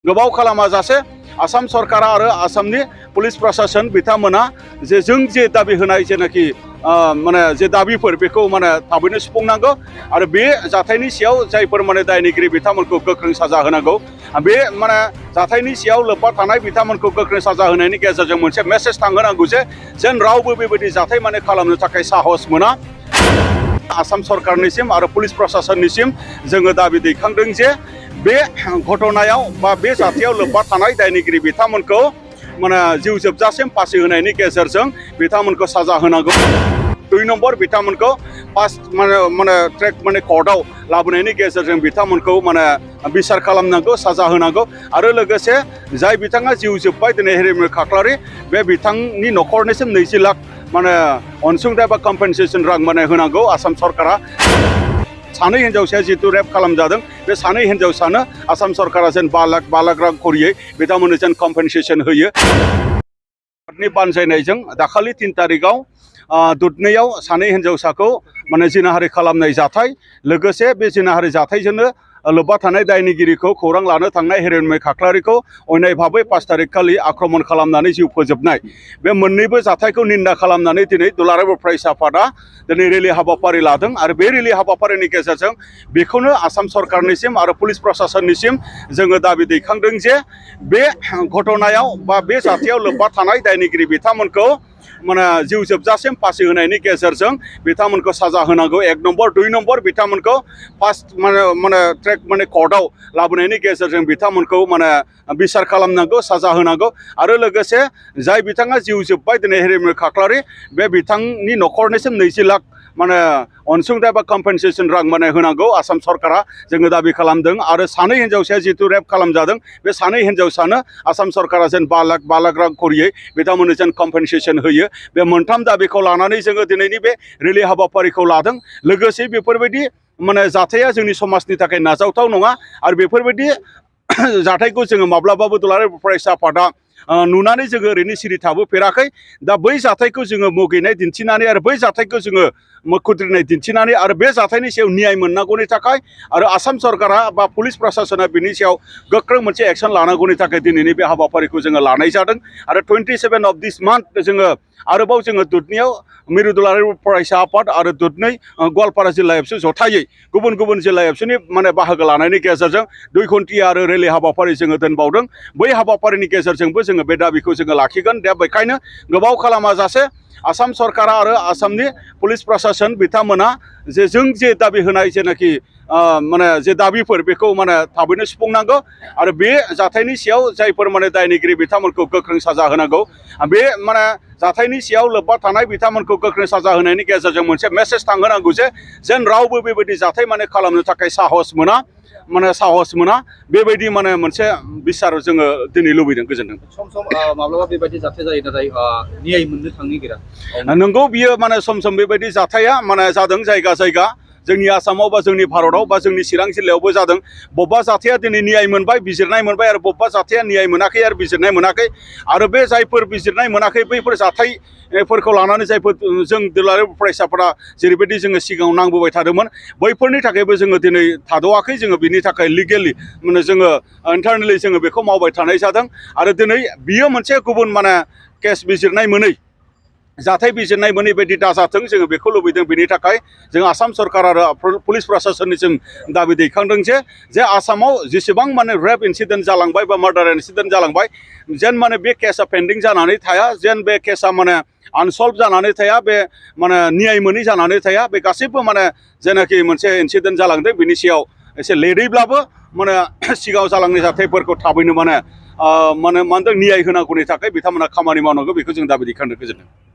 गोबाव खालामाजासे आसाम सरकारा आरो आसामनि पुलिस प्रशासन बिथांमोना जे जों जे दाबि होनाय जेनाखि माने जे दाबिफोर बेखौ माने थाबैनो सुफुंनांगौ आरो बे जाथायनि सायाव जायफोर माने दायनिगिरि बिथांमोनखौ गोख्रों साजा होनांगौ बे माने जाथायनि सायाव लोब्बा थानाय बिथांमोनखौ गोख्रों साजा होनायनि गेजेरजों मोनसे मेसेज थांहोनांगौ जे जेन रावबो बेबायदि जाथाय माने खालामनो थाखाय साहस मोना। आसाम सरकारनिसिम आरो पुलिस प्रशासननिसिम जोङो दाबि दैखांदों जे बे घटनायाव बा बे जाथायाव लोब्बा थानाय दायनिगिरि बिथांमोनखौ माने जिउ जोबजासिम फासि होनायनि गेजेरजों बिथांमोनखौ साजा होनांगौ। 2 नम्बर बिथांमोनखौ फार्स्ट माने ट्रेक माने कर्टआव लाबोनायनि गेजेरजों बिथांमोनखौ माने बिसार खालामनांगौ साजा होनांगौ आरो लोगोसे जाय बिथाङा जिउ जोब्बाय दिनै हेरेमल खाख्लारि बे बिथांनि न'खरनिसिम 20 लाख माने अनसुंथाइ बा कम्पेनसेसन रां माने होनांगौ आसाम सरकारा। सानै हिन्जावसाया जितु रेप खालामजादों बे सानै हिन्जावसानो आसाम सरकारा जेन 5 लाख रां खरियै बिथांमोननो जेन कम्पेनसेसन होयो। बानजायनायजों दाखालि 3 तारिखआव दुधनैयाव सानै हिन्जावसाखौ माने जिनाहारि खालामनाय जाथाय लोगोसे बे जिनाहारि जाथायजोंनो लोब्बा थानाय दायनिगिरिखौ खौरां लानो थांनाय हेरेमल खाख्लारिखौ अयनाय भाबै 5 तारिख खालि आक्रमण खालामनानै जिउ फोजोबनाय बे मोननैबो जाथायखौ निन्दा खालामनानै दिनै दुलाराय बर' फरायसा आफादा दिनै रेलि हाबाफारि लादों आरो बे रेलि हाबाफारिनि गेजेरजों बेखौनो आसाम सरकारनिसिम आरो पुलिस प्रशासननिसिम जोङो दाबि दैखांदों जे बे घटनायाव बा बे जाथायाव लोब्बा थानाय दायनिगिरि बिथांमोनखौ माने जिउ जोबजासिम फासि होनायनि गेजेरजों बिथांमोनखौ साजा होनांगौ। 1 नम्बर 2 नम्बर बिथांमोनखौ फार्स्ट माने ट्रेक माने कर्टआव लाबोनायनि गेजेरजों बिथांमोनखौ माने बिसार खालामनांगौ साजा होनांगौ आरो लोगोसे जाय बिथाङा जिउ जोब्बाय दिनै हेरेमल खाख्लारि बे बिथांनि न'खरनिसिम 20 लाख माने अनसुंथाइ बा कम्पेनसेसन रां माने होनांगौ आसाम सरकारा जोङो दाबि खालामदों आरो सानै हिन्जावसाया जितु रेप खालामजादों बे सानै हिन्जावसानो आसाम सरकारा जेन 5 लाख रां खरियै बिथांमोननो जेन कम्पेनसेसन होयो। बे मोनथाम दाबिखौ लानानै जोङो दिनैनि बे रेलि हाबाफारिखौ लादों। लोगोसे बेफोरबायदि माने जाथाया जोंनि समाजनि थाखाय नाजावथाव नङा आरो बेफोरबायदि जाथायखौ जोङो माब्लाबाबो दुलाराय बर' फरायसा आफादा नुनानै जोङो ओरैनो सिरि थाबोफेराखै। दा बै जाथायखौ जोङो मुगैनाय दिन्थिनानै आरो बै जाथायखौ जोङो खुद्रिनाय दिन्थिनानै आरो बे जाथायनि सायाव न्याय मोननांगौनि थाखाय आरो आसाम सरकारा बा पुलिस प्रशासना बिनि सायाव गोख्रों मोनसे एक्सन लानांगौनि थाखाय दिनैनि बे हाबाफारिखौ जोङो लानाय जादों आरो 27 अफ दिस मान्थ जोङो आरोबाव जोङो दुधनैयाव मिरु दुलाराय फरायसा आफाद आरो दुधनै गवालपारा जिल्ला एबसु जथायै गुबुन गुबुन जिल्ला एबसुनि माने बाहागो लानायनि गेजेरजों 2 घन्टिया आरो रेलि हाबाफारि जोङो दोनबावदों। बै हाबाफारिनि गेजेरजोंबो जोङो बे दाबिखौ जोङो लाखिगोन। दा बेखायनो गोबाव खालामाजासे आसाम सरकारा आरो आसामनि पुलिस प्रशासन बिथांमोना जे जों जे दाबि होनाय जेनाखि माने जे दाबिफोर बेखौ माने थाबैनो सुफुंनांगौ आरो बे जाथायनि सायाव जायफोर माने दायनिगिरि बिथांमोनखौ गोख्रों साजा होनांगौ। बे माने जाथायनि सायाव लोब्बा थानाय बिथांमोनखौ गोख्रों साजा होनायनि गेजेरजों मोनसे मेसेज थांहोनांगौ जे जेन रावबो बेबायदि जाथाय माने खालामनो थाखाय साहस मोना बेबायदि माने मोनसे बिसार जोङो दिनै लुबैदों। गोजोनदों। सम माब्लाबा बेबायदि जाथाय जायो नाथाय न्याय मोननो थांनो नंगौ बियो माने सम बेबायदि जाथाया माने जादों जायगा जायगा जोंनि आसामाव बा जोंनि भारताव बा जोंनि चिरां जिल्लायावबो जादों। बबेबा जाथाया दिनै न्याय मोनबाय बिजिरनाय मोनबाय आरो बबेबा जाथाया न्याय मोनाखै आरो बिजिरनाय मोनाखै आरो बे जायफोर बिजिरनाय मोनाखै बैफोर जाथायफोरखौ लानानै जायफोर जों दुलाराय फरायसाफोरा जेरैबायदि जोङो सिगाङाव नांबोबाय थादोंमोन बैफोरनि थाखायबो जोङो दिनै थाद'आखै। जोङो बिनि थाखाय लिगेलि माने जोङो इन्टारनेलि जोङो बेखौ मावबाय थानाय जादों आरो दिनै बियो मोनसे गुबुन माने केस बिजिरनाय मोनै जाथाय बिजिरनाय मोनै बायदि दाजाथों जोङो बेखौ लुबैदों। बेनि थाखाय जों आसाम सरकार आरो पुलिस प्रशासननिसिम दाबि दैखांदों जे आसामाव जेसेबां माने रेप इन्सिडेन्ट जालांबाय बा मार्डार इन्सिडेन्ट जालांबाय जेन माने बे केसा पेन्डिं जानानै थाया, जेन बे केसा माने आनसल्भ जानानै थाया, बे माने न्याय मोनै जानानै थाया। बे गासैबो माने जेनाखि मोनसे इन्सिडेन्ट जालांदों बिनि सायाव एसे लेटैब्लाबो माने सिगाङाव जालांनाय जाथायफोरखौ थाबैनो माने मा होनदों न्याय होनांगौनि थाखाय बिथांमोना खामानि मावनांगौ बेखौ जों दाबि दैखांदों। गोजोनदों।